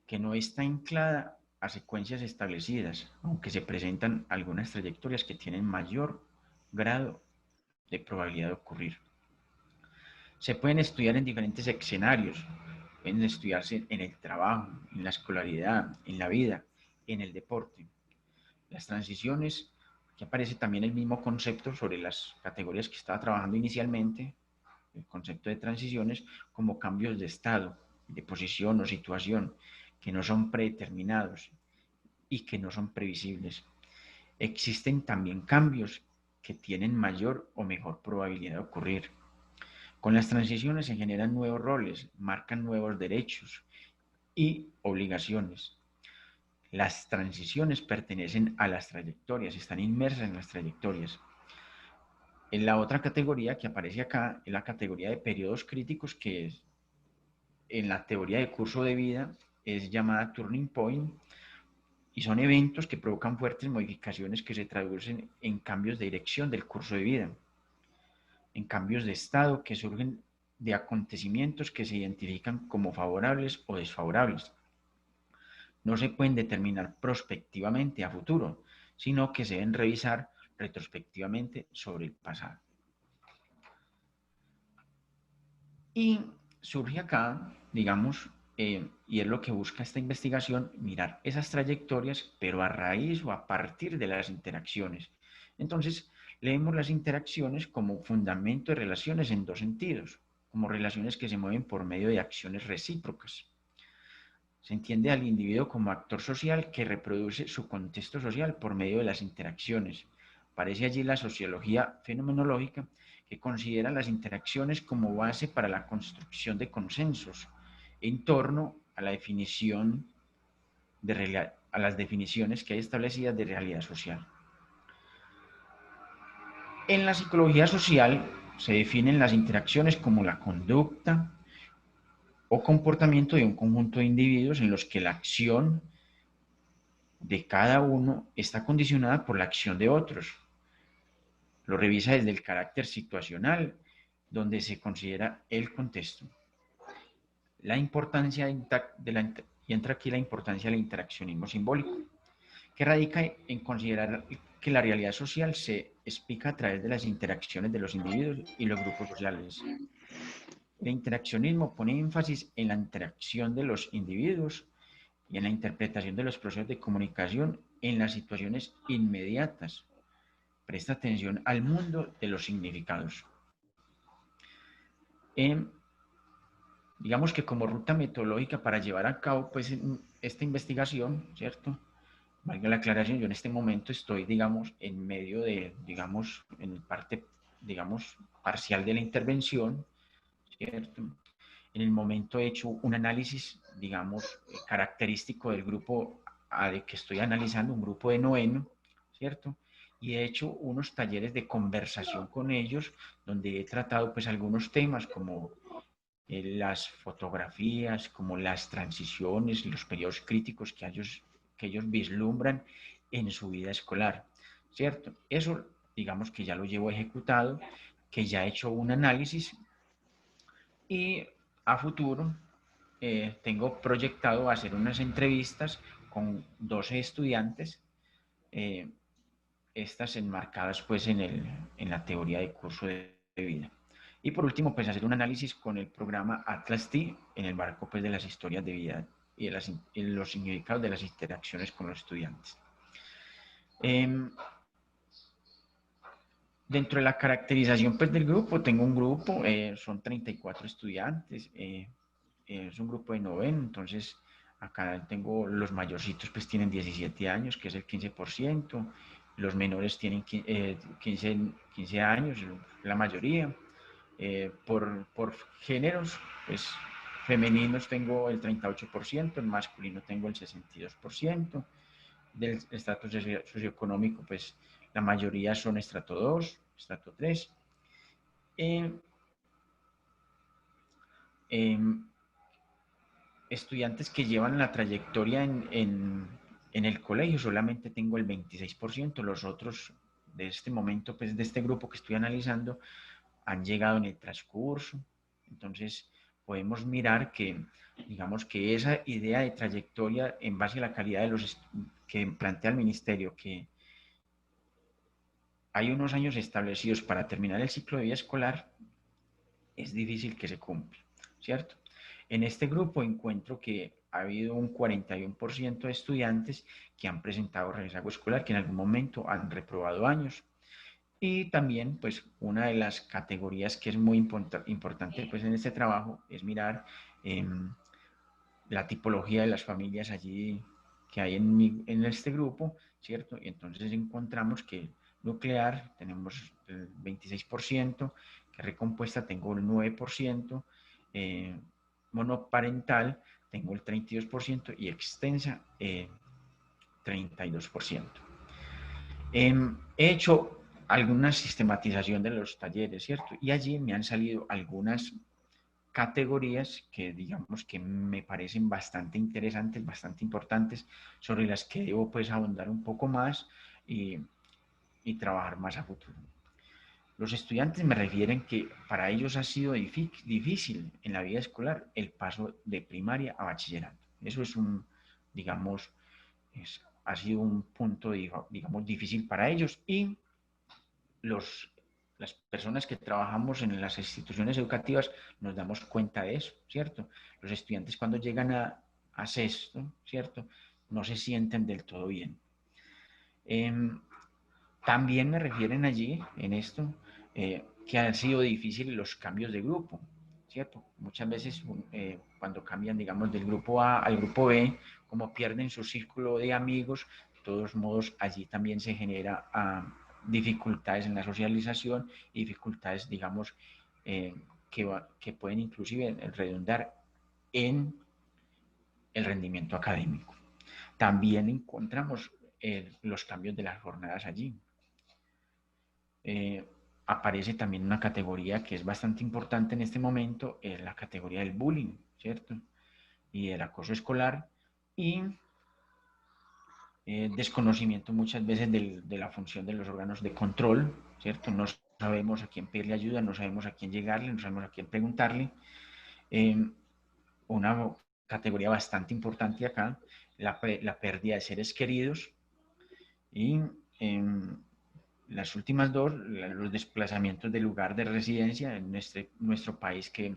que no está anclada a secuencias establecidas, aunque se presentan algunas trayectorias que tienen mayor grado de probabilidad de ocurrir. Se pueden estudiar en diferentes escenarios, pueden estudiarse en el trabajo, en la escolaridad, en la vida, en el deporte. Las transiciones, aquí aparece también el mismo concepto sobre las categorías que estaba trabajando inicialmente, el concepto de transiciones como cambios de estado, de posición o situación, que no son predeterminados y que no son previsibles. Existen también cambios que tienen mayor o mejor probabilidad de ocurrir. Con las transiciones se generan nuevos roles, marcan nuevos derechos y obligaciones. Las transiciones pertenecen a las trayectorias, están inmersas en las trayectorias. En la otra categoría que aparece acá es la categoría de periodos críticos, que es, en la teoría de curso de vida es llamada turning point, y son eventos que provocan fuertes modificaciones que se traducen en cambios de dirección del curso de vida, en cambios de estado que surgen de acontecimientos que se identifican como favorables o desfavorables. No se pueden determinar prospectivamente a futuro, sino que se deben revisar retrospectivamente sobre el pasado. Y surge acá, digamos, y es lo que busca esta investigación, mirar esas trayectorias, pero a raíz o a partir de las interacciones. Entonces, leemos las interacciones como fundamento de relaciones en dos sentidos, como relaciones que se mueven por medio de acciones recíprocas. Se entiende al individuo como actor social que reproduce su contexto social por medio de las interacciones. Aparece allí la sociología fenomenológica, que considera las interacciones como base para la construcción de consensos en torno a la definición a las definiciones que hay establecidas de realidad social. En la psicología social se definen las interacciones como la conducta o comportamiento de un conjunto de individuos en los que la acción de cada uno está condicionada por la acción de otros. Lo revisa desde el carácter situacional, donde se considera el contexto, la importancia y entra aquí la importancia del interaccionismo simbólico, que radica en considerar que la realidad social se explica a través de las interacciones de los individuos y los grupos sociales. El interaccionismo pone énfasis en la interacción de los individuos y en la interpretación de los procesos de comunicación en las situaciones inmediatas. Presta atención al mundo de los significados. Digamos que como ruta metodológica para llevar a cabo pues, esta investigación, ¿cierto? Valga la aclaración, yo en este momento estoy, digamos, en medio de, digamos, en parte, digamos, parcial de la intervención, ¿cierto? En el momento he hecho un análisis, digamos, característico del grupo que estoy analizando, un grupo de noveno, ¿cierto? Y he hecho unos talleres de conversación con ellos, donde he tratado pues algunos temas como las fotografías, como las transiciones, los periodos críticos que ellos vislumbran en su vida escolar, ¿cierto? Eso, digamos que ya lo llevo ejecutado, que ya he hecho un análisis y a futuro tengo proyectado hacer unas entrevistas con 12 estudiantes, eh, estas enmarcadas pues en la teoría de curso de vida. Y por último, pues hacer un análisis con el programa Atlas T en el marco pues de las historias de vida y de los significados de las interacciones con los estudiantes. Dentro de la caracterización pues, del grupo, tengo un grupo, son 34 estudiantes, es un grupo de noveno, entonces acá tengo los mayorcitos pues tienen 17 años, que es el 15%, los menores tienen 15 años, la mayoría. Por géneros, pues femeninos tengo el 38%, el masculino tengo el 62%, del estatus socioeconómico, pues la mayoría son estrato 2, estrato 3. Estudiantes que llevan la trayectoria en el colegio, solamente tengo el 26%, los otros de este momento, pues de este grupo que estoy analizando, han llegado en el transcurso. Entonces, podemos mirar que, digamos que esa idea de trayectoria en base a la calidad de los que plantea el ministerio, que hay unos años establecidos para terminar el ciclo de vida escolar, es difícil que se cumpla, ¿cierto? En este grupo encuentro que ha habido un 41% de estudiantes que han presentado rezago escolar, que en algún momento han reprobado años. Y también, pues, una de las categorías que es muy importante pues, en este trabajo es mirar la tipología de las familias allí que hay en este grupo, ¿cierto? Y entonces encontramos que nuclear tenemos el 26%, que recompuesta tengo el 9%, monoparental tengo el 32% y extensa 32%. He hecho alguna sistematización de los talleres, ¿cierto? Y allí me han salido algunas categorías que digamos que me parecen bastante interesantes, bastante importantes, sobre las que debo pues ahondar un poco más y trabajar más a futuro. Los estudiantes me refieren que para ellos ha sido difícil en la vida escolar el paso de primaria a bachillerato. Eso es digamos, ha sido un punto, digamos, difícil para ellos y las personas que trabajamos en las instituciones educativas nos damos cuenta de eso, ¿cierto? Los estudiantes cuando llegan a sexto, ¿cierto? No se sienten del todo bien. También me refieren allí, en esto, que han sido difíciles los cambios de grupo, ¿cierto? Muchas veces cuando cambian, digamos, del grupo A al grupo B, como pierden su círculo de amigos, de todos modos allí también se genera dificultades en la socialización y dificultades, digamos, que pueden inclusive redundar en el rendimiento académico. También encontramos los cambios de las jornadas allí. Aparece también una categoría que es bastante importante en este momento, es la categoría del bullying, ¿cierto? Y el acoso escolar y desconocimiento muchas veces de la función de los órganos de control, ¿cierto? No sabemos a quién pedirle ayuda, no sabemos a quién llegarle, no sabemos a quién preguntarle. una categoría bastante importante acá, la pérdida de seres queridos, y las últimas dos, los desplazamientos del lugar de residencia en nuestro país, que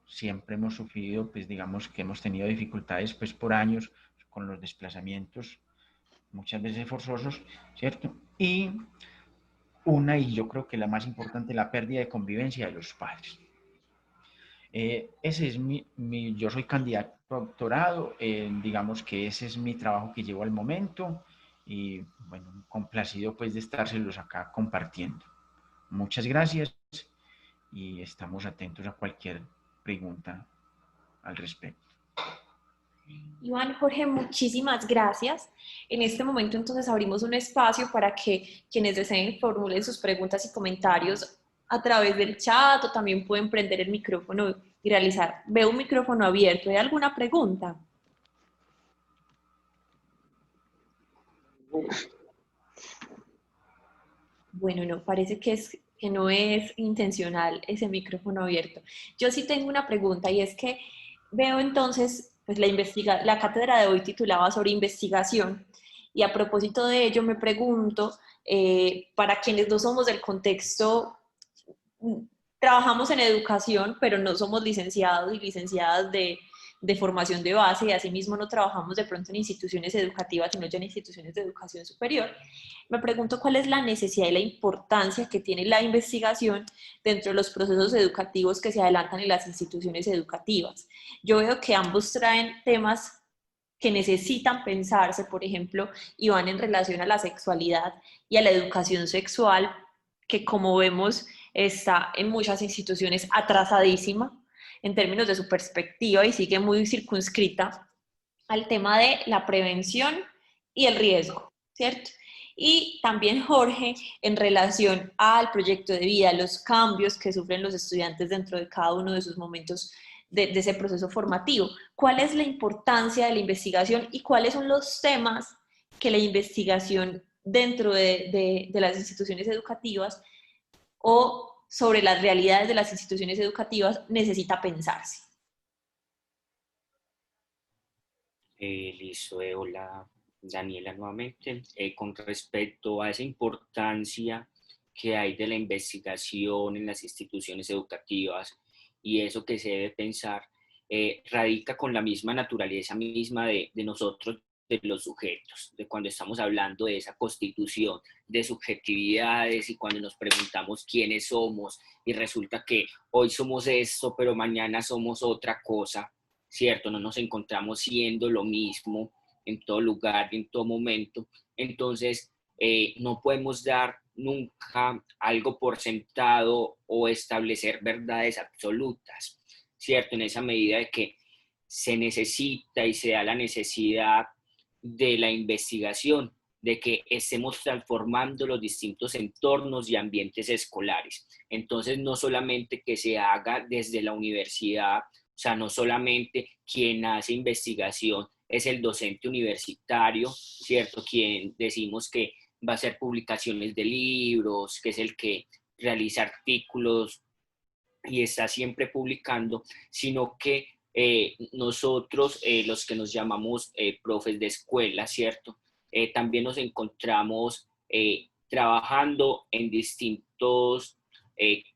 siempre hemos sufrido, pues digamos que hemos tenido dificultades pues por años con los desplazamientos, muchas veces forzosos, ¿cierto? Y yo creo que la más importante, la pérdida de convivencia de los padres. Ese es yo soy candidato a doctorado, digamos que ese es mi trabajo que llevo al momento, y bueno, complacido pues de estárselos acá compartiendo. Muchas gracias y estamos atentos a cualquier pregunta al respecto. Iván, Jorge, muchísimas gracias. En este momento entonces abrimos un espacio para que quienes deseen formulen sus preguntas y comentarios a través del chat, o también pueden prender el micrófono y realizar. Veo un micrófono abierto. ¿Hay alguna pregunta? Bueno, no, parece que no es intencional ese micrófono abierto. Yo sí tengo una pregunta, y es que veo entonces, pues la cátedra de hoy titulaba sobre investigación, y a propósito de ello me pregunto, para quienes no somos del contexto, trabajamos en educación, pero no somos licenciados y licenciadas de formación de base, y asimismo no trabajamos de pronto en instituciones educativas, sino ya en instituciones de educación superior. Me pregunto cuál es la necesidad y la importancia que tiene la investigación dentro de los procesos educativos que se adelantan en las instituciones educativas. Yo veo que ambos traen temas que necesitan pensarse, por ejemplo, y van en relación a la sexualidad y a la educación sexual, que como vemos está en muchas instituciones atrasadísima en términos de su perspectiva y sigue muy circunscrita al tema de la prevención y el riesgo, ¿cierto? Y también Jorge, en relación al proyecto de vida, los cambios que sufren los estudiantes dentro de cada uno de sus momentos de ese proceso formativo. ¿Cuál es la importancia de la investigación y cuáles son los temas que la investigación dentro de las instituciones educativas o sobre las realidades de las instituciones educativas necesita pensarse? Listo, hola Daniela nuevamente. Con respecto a esa importancia que hay de la investigación en las instituciones educativas y eso que se debe pensar, radica con la misma naturaleza misma de nosotros, de los sujetos, de cuando estamos hablando de esa constitución de subjetividades y cuando nos preguntamos quiénes somos y resulta que hoy somos esto, pero mañana somos otra cosa, ¿cierto? No nos encontramos siendo lo mismo en todo lugar y en todo momento. Entonces, no podemos dar nunca algo por sentado o establecer verdades absolutas, ¿cierto? En esa medida de que se necesita y se da la necesidad de la investigación, de que estemos transformando los distintos entornos y ambientes escolares. Entonces, no solamente que se haga desde la universidad, o sea, no solamente quien hace investigación es el docente universitario, ¿cierto? Quien decimos que va a hacer publicaciones de libros, que es el que realiza artículos y está siempre publicando, sino que nosotros, los que nos llamamos profes de escuela, ¿cierto? También nos encontramos trabajando en distintos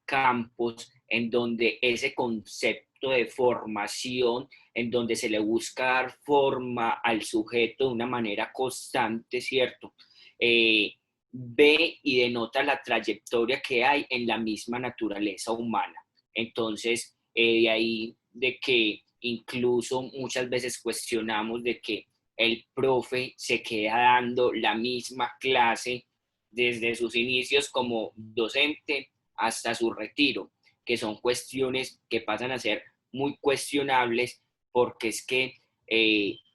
campos en donde ese concepto de formación, en donde se le busca dar forma al sujeto de una manera constante, ¿cierto? Ve y denota la trayectoria que hay en la misma naturaleza humana. Entonces, de ahí de que incluso muchas veces cuestionamos de que el profe se queda dando la misma clase desde sus inicios como docente hasta su retiro, que son cuestiones que pasan a ser muy cuestionables porque es que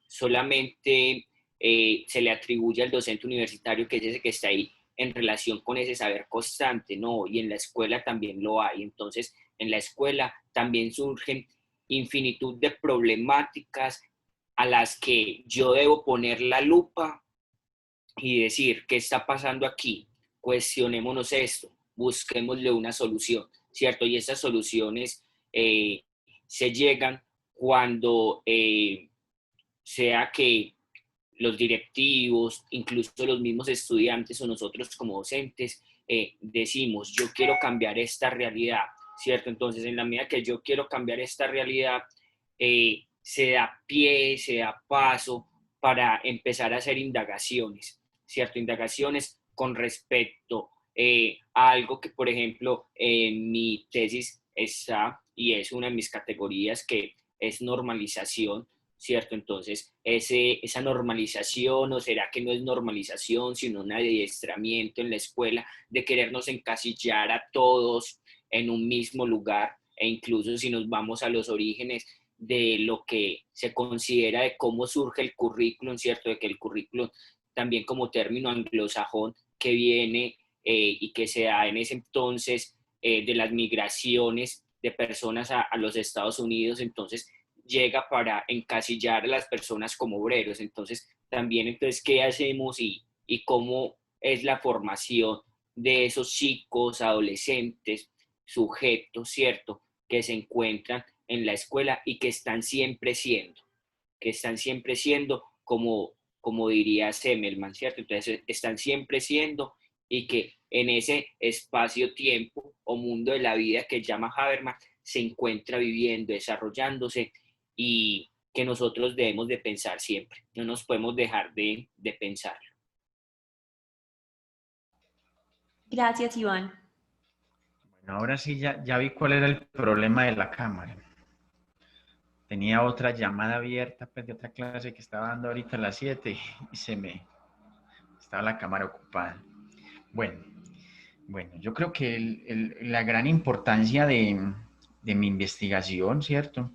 solamente se le atribuye al docente universitario que es ese que está ahí en relación con ese saber constante, no, y en la escuela también lo hay. Entonces, en la escuela también surgen infinitud de problemáticas a las que yo debo poner la lupa y decir, ¿qué está pasando aquí? Cuestionémonos esto, busquémosle una solución, ¿cierto? Y esas soluciones se llegan cuando sea que los directivos, incluso los mismos estudiantes o nosotros como docentes, decimos, yo quiero cambiar esta realidad, ¿cierto? Entonces, en la medida que yo quiero cambiar esta realidad, se da pie, se da paso para empezar a hacer indagaciones, ¿cierto? Indagaciones con respecto a algo que, por ejemplo, en mi tesis está, y es una de mis categorías, que es normalización, ¿cierto? Entonces, esa normalización, o será que no es normalización, sino un adiestramiento en la escuela de querernos encasillar a todos en un mismo lugar, e incluso si nos vamos a los orígenes de lo que se considera de cómo surge el currículum, ¿cierto? De que el currículum también como término anglosajón que viene y que se da en ese entonces de las migraciones de personas a los Estados Unidos, entonces llega para encasillar a las personas como obreros. Entonces, también, entonces, ¿qué hacemos y cómo es la formación de esos chicos, adolescentes, sujetos, ¿cierto?, que se encuentran en la escuela y que están siempre siendo como diría Semmelman, ¿cierto? Entonces, están siempre siendo, y que en ese espacio-tiempo o mundo de la vida que llama Habermas se encuentra viviendo, desarrollándose, y que nosotros debemos de pensar siempre, no nos podemos dejar de pensar. Gracias, Iván. Bueno, ahora sí ya vi cuál era el problema de la cámara. Tenía otra llamada abierta pues, de otra clase que estaba dando ahorita a las 7 y estaba la cámara ocupada. Bueno, yo creo que la gran importancia de mi investigación, ¿cierto?,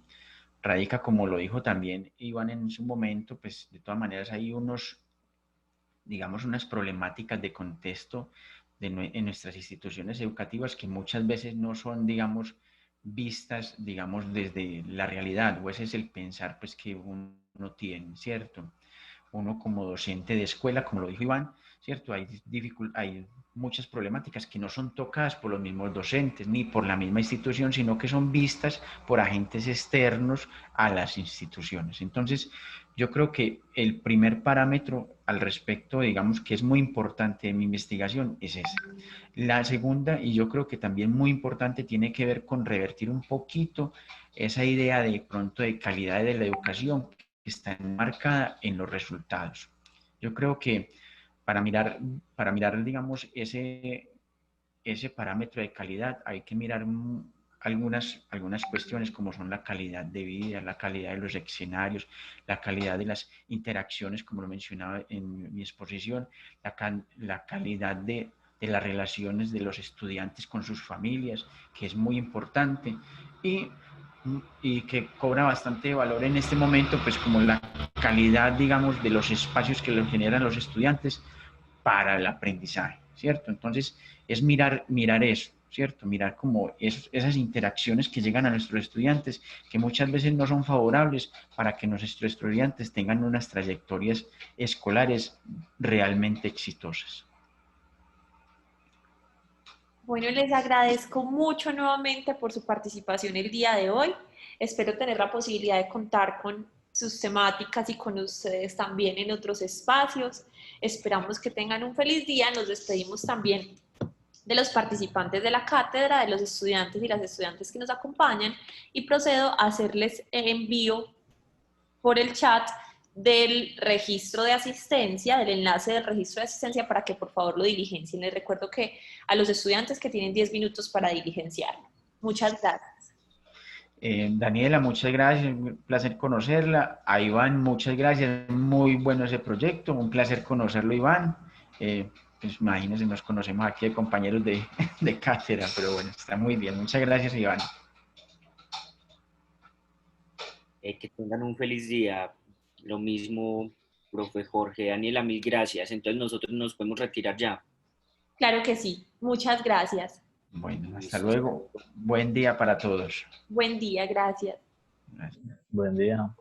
radica, como lo dijo también Iván en su momento, pues de todas maneras hay digamos, unas problemáticas de contexto en nuestras instituciones educativas que muchas veces no son, digamos, vistas, digamos, desde la realidad, o ese es el pensar, pues, que uno tiene, ¿cierto? Uno como docente de escuela, como lo dijo Iván, ¿cierto? Hay muchas problemáticas que no son tocadas por los mismos docentes ni por la misma institución, sino que son vistas por agentes externos a las instituciones. Entonces, yo creo que el primer parámetro al respecto, digamos, que es muy importante en mi investigación, es ese. La segunda, y yo creo que también muy importante, tiene que ver con revertir un poquito esa idea de pronto de calidad de la educación que está enmarcada en los resultados. Yo creo que para mirar digamos, ese parámetro de calidad hay que mirar algunas cuestiones como son la calidad de vida, la calidad de los escenarios, la calidad de las interacciones, como lo mencionaba en mi exposición, la calidad de las relaciones de los estudiantes con sus familias, que es muy importante, y que cobra bastante valor en este momento, pues como la calidad, digamos, de los espacios que lo generan los estudiantes para el aprendizaje, ¿cierto? Entonces, es mirar eso, ¿cierto? Mirar como esas interacciones que llegan a nuestros estudiantes, que muchas veces no son favorables para que nuestros estudiantes tengan unas trayectorias escolares realmente exitosas. Bueno, les agradezco mucho nuevamente por su participación el día de hoy. Espero tener la posibilidad de contar con sus temáticas y con ustedes también en otros espacios. Esperamos que tengan un feliz día. Nos despedimos también de los participantes de la cátedra, de los estudiantes y las estudiantes que nos acompañan, y procedo a hacerles envío por el chat del registro de asistencia, del enlace del registro de asistencia, para que por favor lo diligencien. Les recuerdo que a los estudiantes que tienen 10 minutos para diligenciarlo. Muchas gracias. Daniela, muchas gracias, un placer conocerla. A Iván, muchas gracias, muy bueno ese proyecto, un placer conocerlo, Iván. Pues imagínense, nos conocemos aquí de compañeros de cátedra, pero bueno, está muy bien. Muchas gracias, Iván. Que tengan un feliz día. Lo mismo, profe Jorge. Daniela, mil gracias. Entonces nosotros nos podemos retirar ya. Claro que sí. Muchas gracias. Bueno, hasta Listo. luego. Buen día para todos. Buen día, gracias. Gracias. Buen día.